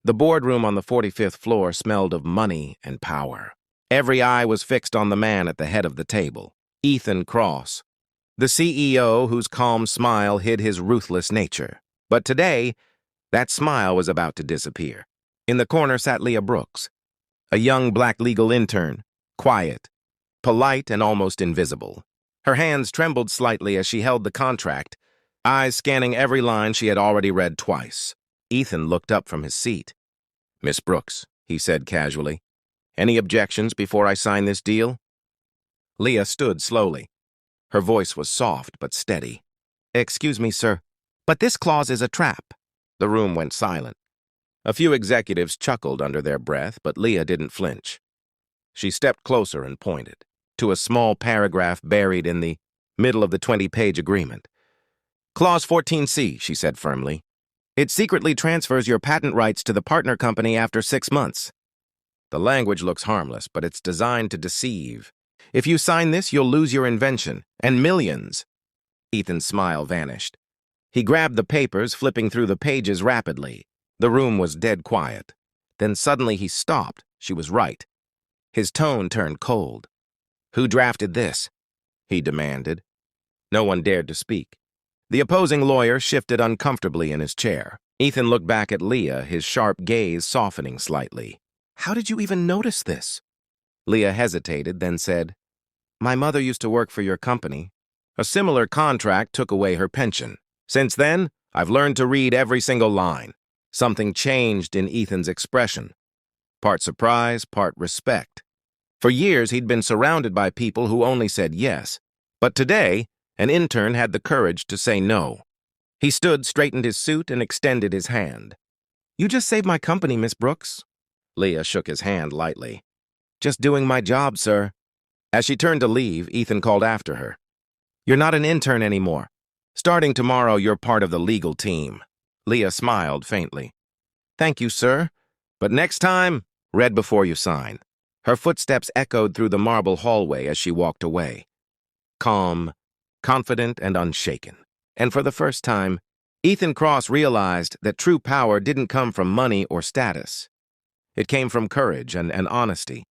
The boardroom on the 45th floor smelled of money and power. Every eye was fixed on the man at the head of the table, Ethan Cross, the CEO whose calm smile hid his ruthless nature. But today, that smile was about to disappear. In the corner sat Leah Brooks, a young black legal intern, quiet, polite, and almost invisible. Her hands trembled slightly as she held the contract, eyes scanning every line she had already read twice. Ethan looked up from his seat. "Miss Brooks," he said casually, "any objections before I sign this deal?" Leah stood slowly. Her voice was soft but steady. "Excuse me, sir, but this clause is a trap." The room went silent. A few executives chuckled under their breath, but Leah didn't flinch. She stepped closer and pointed to a small paragraph buried in the middle of the 20-page agreement. "Clause 14C," she said firmly. "It secretly transfers your patent rights to the partner company after 6 months. The language looks harmless, but it's designed to deceive. If you sign this, you'll lose your invention, and millions." Ethan's smile vanished. He grabbed the papers, flipping through the pages rapidly. The room was dead quiet. Then suddenly he stopped. She was right. His tone turned cold. "Who drafted this?" he demanded. No one dared to speak. The opposing lawyer shifted uncomfortably in his chair. Ethan looked back at Leah, his sharp gaze softening slightly. "How did you even notice this?" Leah hesitated, then said, "My mother used to work for your company. A similar contract took away her pension. Since then, I've learned to read every single line." Something changed in Ethan's expression. Part surprise, part respect. For years, he'd been surrounded by people who only said yes. But today, an intern had the courage to say no. He stood, straightened his suit, and extended his hand. "You just saved my company, Miss Brooks." Leah shook his hand lightly. "Just doing my job, sir." As she turned to leave, Ethan called after her. "You're not an intern anymore. Starting tomorrow, you're part of the legal team." Leah smiled faintly. "Thank you, sir. But next time, read before you sign." Her footsteps echoed through the marble hallway as she walked away. Calm, confident, and unshaken. And for the first time, Ethan Cross realized that true power didn't come from money or status. It came from courage and honesty.